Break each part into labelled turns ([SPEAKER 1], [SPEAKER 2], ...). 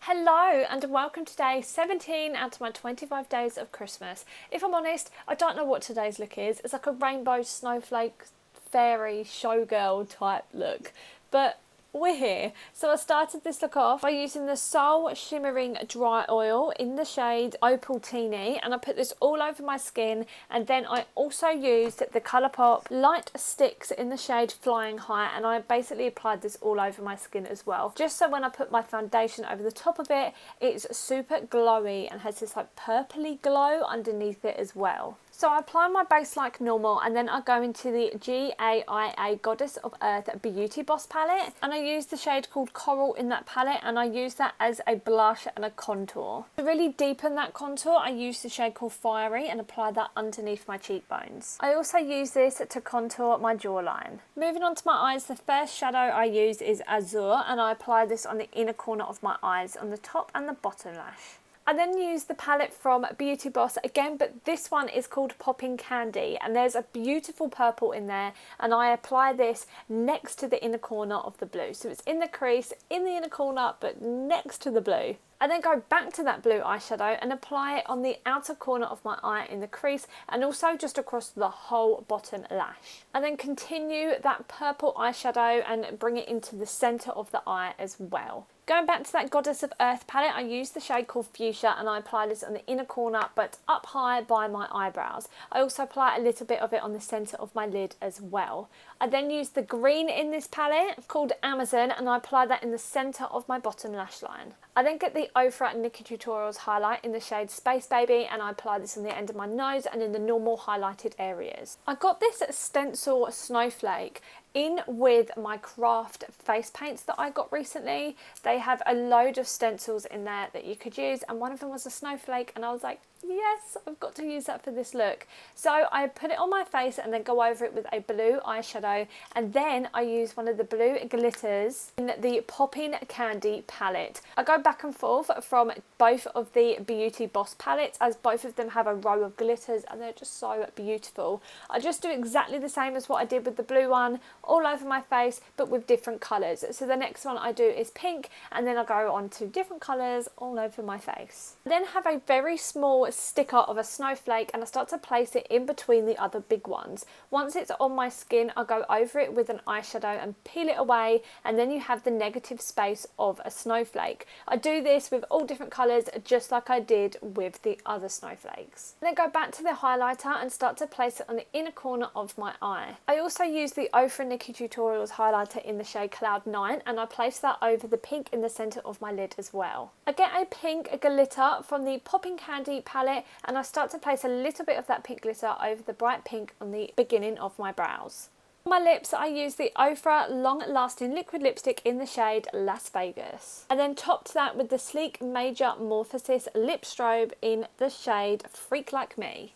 [SPEAKER 1] Hello and welcome to day 17 out of my 25 days of Christmas. If I'm honest, I don't know what today's look is. It's like a rainbow snowflake fairy showgirl type look, but we're here. So I started this look off by using the Soul Shimmering Dry Oil in the shade Opal Teeny, and I put this all over my skin, and then I also used the Colourpop Light Sticks in the shade Flying High, and I basically applied this all over my skin as well, just so when I put my foundation over the top of it, it's super glowy and has this like purpley glow underneath it as well. So I apply my base like normal, and then I go into the GAIA Goddess of Earth Beauty Boss palette, and I use the shade called Coral in that palette, and I use that as a blush and a contour. To really deepen that contour, I use the shade called Fiery and apply that underneath my cheekbones. I also use this to contour my jawline. Moving on to my eyes, the first shadow I use is Azure, and I apply this on the inner corner of my eyes, on the top and the bottom lash. I then use the palette from Beauty Boss again, but this one is called Popping Candy, and there's a beautiful purple in there, and I apply this next to the inner corner of the blue. So it's in the crease, in the inner corner, but next to the blue. I then go back to that blue eyeshadow and apply it on the outer corner of my eye in the crease, and also just across the whole bottom lash. I then continue that purple eyeshadow and bring it into the centre of the eye as well. Going back to that Goddess of Earth palette, I use the shade called Fuchsia, and I apply this on the inner corner but up high by my eyebrows. I also apply a little bit of it on the centre of my lid as well. I then use the green in this palette called Amazon, and I apply that in the centre of my bottom lash line. I then get the Ofra Nikki Tutorials highlight in the shade Space Baby, and I apply this on the end of my nose and in the normal highlighted areas. I got this stencil Snowflake in with my craft face paints that I got recently. They have a load of stencils in there that you could use, and one of them was a snowflake, and I was like, yes, I've got to use that for this look. So I put it on my face and then go over it with a blue eyeshadow, and then I use one of the blue glitters in the Popping Candy palette. I go back and forth from both of the Beauty Boss palettes, as both of them have a row of glitters and they're just so beautiful. I just do exactly the same as what I did with the blue one, all over my face, but with different colours. So the next one I do is pink, and then I go on to different colours all over my face. I then have a very small sticker of a snowflake, and I start to place it in between the other big ones. Once it's on my skin, I go over it with an eyeshadow and peel it away, and then you have the negative space of a snowflake. I do this with all different colours, just like I did with the other snowflakes. Then go back to the highlighter and start to place it on the inner corner of my eye. I also use the Ofra Nikki Tutorials highlighter in the shade Cloud 9, and I place that over the pink in the centre of my lid as well. I get a pink glitter from the Popping Candy palette, and I start to place a little bit of that pink glitter over the bright pink on the beginning of my brows. On my lips, I use the Ofra Long Lasting Liquid Lipstick in the shade Las Vegas. I then topped that with the Sleek Major Morphosis Lip Strobe in the shade Freak Like Me.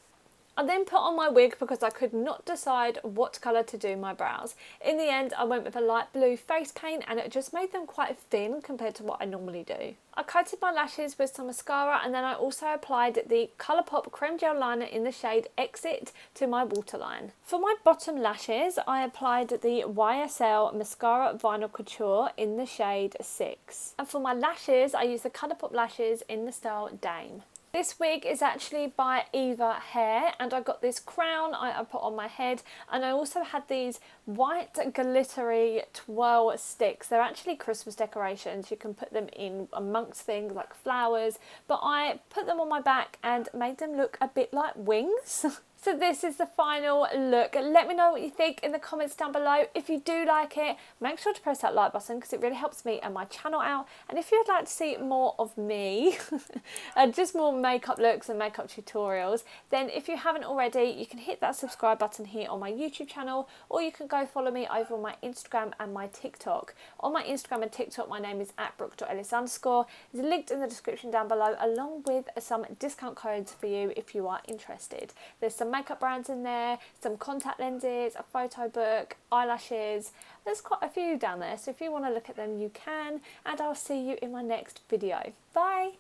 [SPEAKER 1] I then put on my wig because I could not decide what colour to do my brows. In the end, I went with a light blue face paint, and it just made them quite thin compared to what I normally do. I coated my lashes with some mascara, and then I also applied the Colourpop Creme Gel Liner in the shade Exit to my waterline. For my bottom lashes, I applied the YSL Mascara Vinyl Couture in the shade 6. And for my lashes, I used the Colourpop lashes in the style Dame. This wig is actually by Eva Hair, and I got this crown I put on my head, and I also had these white glittery twirl sticks. They're actually Christmas decorations. You can put them in amongst things like flowers, but I put them on my back and made them look a bit like wings. So this is the final look. Let me know what you think in the comments down below. If you do like it, make sure to press that like button because it really helps me and my channel out. And if you'd like to see more of me, and just more makeup looks and makeup tutorials, then if you haven't already, you can hit that subscribe button here on my YouTube channel, or you can go follow me over on my Instagram and my TikTok. On my Instagram and TikTok, my name is @brooke.ellis_. It's linked in the description down below, along with some discount codes for you if you are interested. There's some makeup brands in there, some contact lenses, a photo book, eyelashes. There's quite a few down there, so if you want to look at them you can, and I'll see you in my next video. Bye!